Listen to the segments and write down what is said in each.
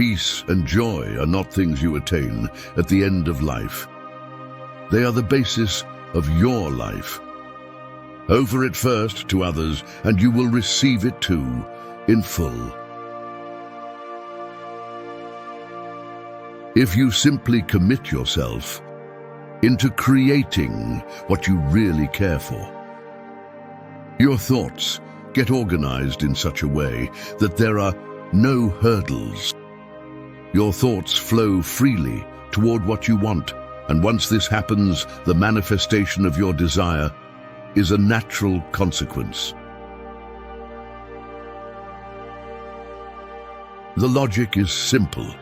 Peace and joy are not things you attain at the end of life. They are the basis of your life. Offer it first to others, and you will receive it too, in full. If you simply commit yourself into creating what you really care for, your thoughts get organized in such a way that there are no hurdles. Your thoughts flow freely toward what you want, and once this happens, the manifestation of your desire is a natural consequence. The logic is simple.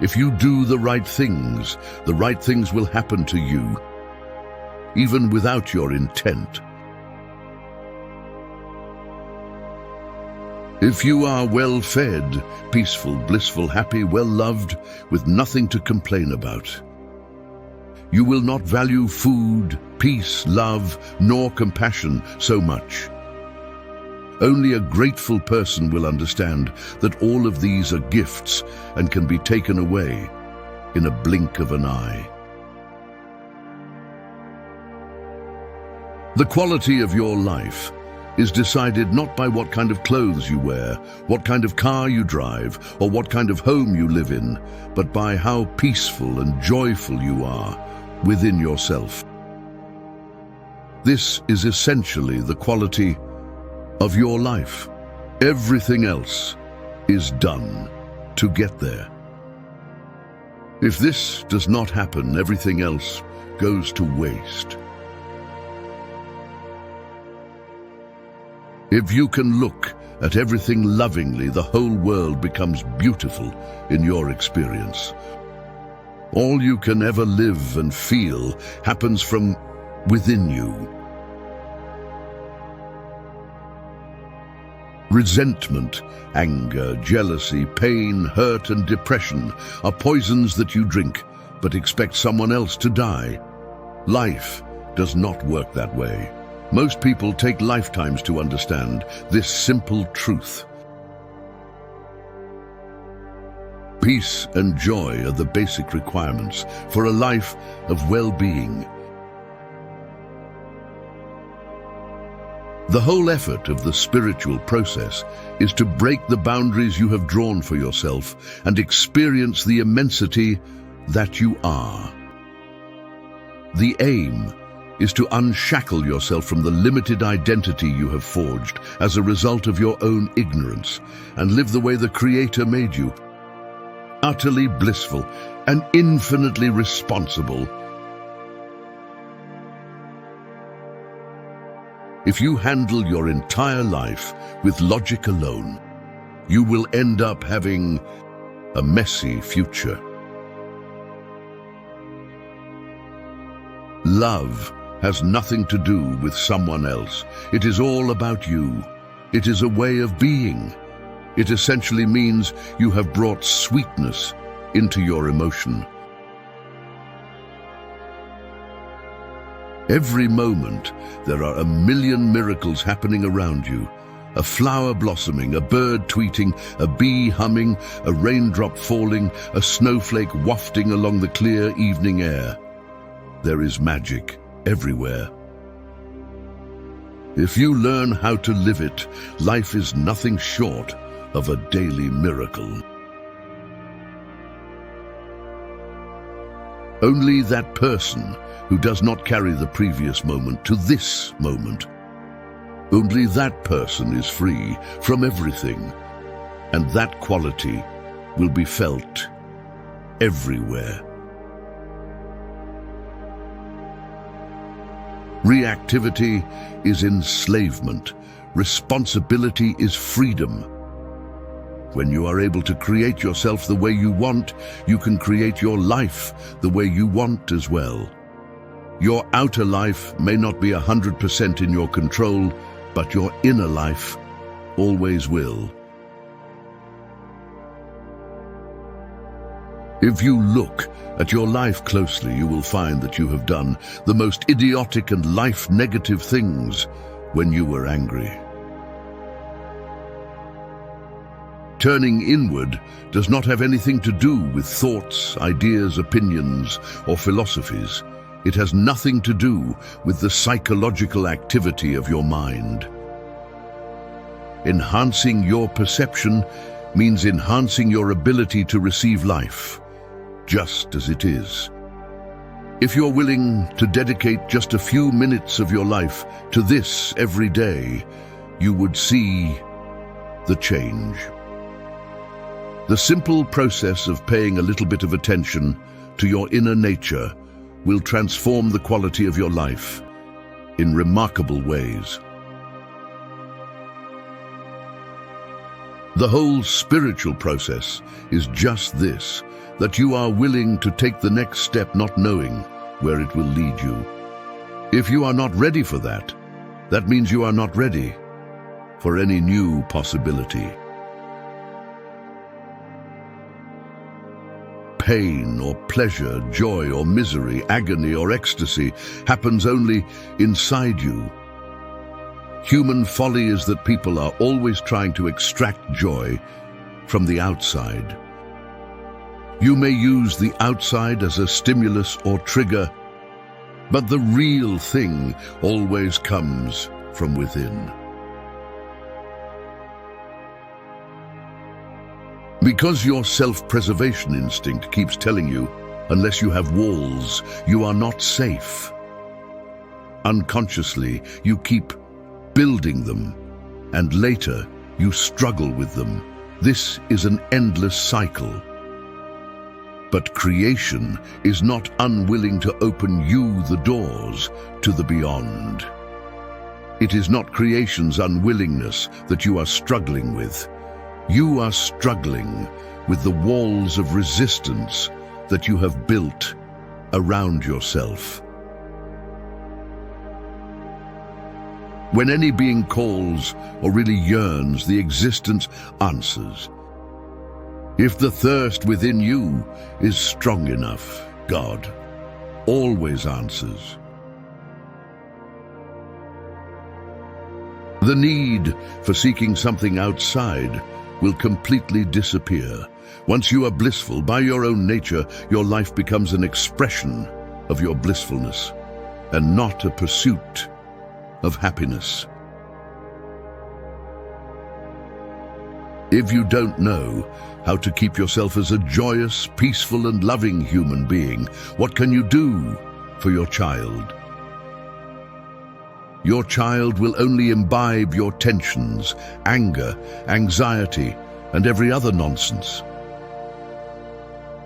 If you do the right things will happen to you, even without your intent. If you are well-fed, peaceful, blissful, happy, well-loved, with nothing to complain about, you will not value food, peace, love, nor compassion so much. Only a grateful person will understand that all of these are gifts and can be taken away in a blink of an eye. The quality of your life is decided not by what kind of clothes you wear, what kind of car you drive, or what kind of home you live in, but by how peaceful and joyful you are within yourself. This is essentially the quality of your life. Everything else is done to get there. If this does not happen, everything else goes to waste. If you can look at everything lovingly, the whole world becomes beautiful in your experience. All you can ever live and feel happens from within you. Resentment, anger, jealousy, pain, hurt, and depression are poisons that you drink, but expect someone else to die. Life does not work that way. Most people take lifetimes to understand this simple truth. Peace and joy are the basic requirements for a life of well-being. The whole effort of the spiritual process is to break the boundaries you have drawn for yourself and experience the immensity that you are. The aim is to unshackle yourself from the limited identity you have forged as a result of your own ignorance and live the way the Creator made you, utterly blissful and infinitely responsible. If you handle your entire life with logic alone, you will end up having a messy future. Love has nothing to do with someone else. It is all about you. It is a way of being. It essentially means you have brought sweetness into your emotion. Every moment, there are a million miracles happening around you. A flower blossoming, a bird tweeting, a bee humming, a raindrop falling, a snowflake wafting along the clear evening air. There is magic everywhere. If you learn how to live it, life is nothing short of a daily miracle. Only that person who does not carry the previous moment to this moment, only that person is free from everything, and that quality will be felt everywhere. Reactivity is enslavement. Responsibility is freedom. When you are able to create yourself the way you want, you can create your life the way you want as well. Your outer life may not be 100% in your control, but your inner life always will. If you look at your life closely, you will find that you have done the most idiotic and life-negative things when you were angry. Turning inward does not have anything to do with thoughts, ideas, opinions, or philosophies. It has nothing to do with the psychological activity of your mind. Enhancing your perception means enhancing your ability to receive life, just as it is. If you're willing to dedicate just a few minutes of your life to this every day, you would see the change. The simple process of paying a little bit of attention to your inner nature will transform the quality of your life in remarkable ways. The whole spiritual process is just this, that you are willing to take the next step not knowing where it will lead you. If you are not ready for that, that means you are not ready for any new possibility. Pain or pleasure, joy or misery, agony or ecstasy happens only inside you. Human folly is that people are always trying to extract joy from the outside. You may use the outside as a stimulus or trigger, but the real thing always comes from within. Because your self-preservation instinct keeps telling you, unless you have walls, you are not safe. Unconsciously, you keep building them, and later you struggle with them. This is an endless cycle. But creation is not unwilling to open you the doors to the beyond. It is not creation's unwillingness that you are struggling with. You are struggling with the walls of resistance that you have built around yourself. When any being calls or really yearns, the existence answers. If the thirst within you is strong enough, God always answers. The need for seeking something outside will completely disappear. Once you are blissful by your own nature, your life becomes an expression of your blissfulness and not a pursuit of happiness. If you don't know how to keep yourself as a joyous, peaceful, and loving human being, what can you do for your child? Your child will only imbibe your tensions, anger, anxiety, and every other nonsense.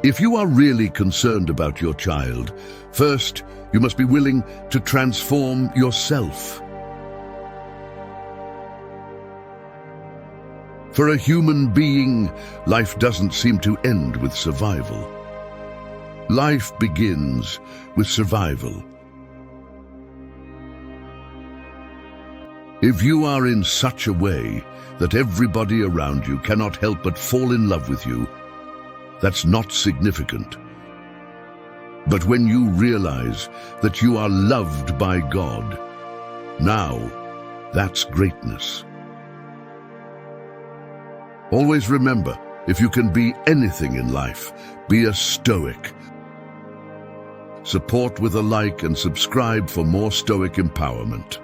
If you are really concerned about your child, first, you must be willing to transform yourself. For a human being, life doesn't seem to end with survival. Life begins with survival. If you are in such a way that everybody around you cannot help but fall in love with you, that's not significant. But when you realize that you are loved by God, now that's greatness. Always remember, if you can be anything in life, be a Stoic. Support with a like and subscribe for more Stoic empowerment.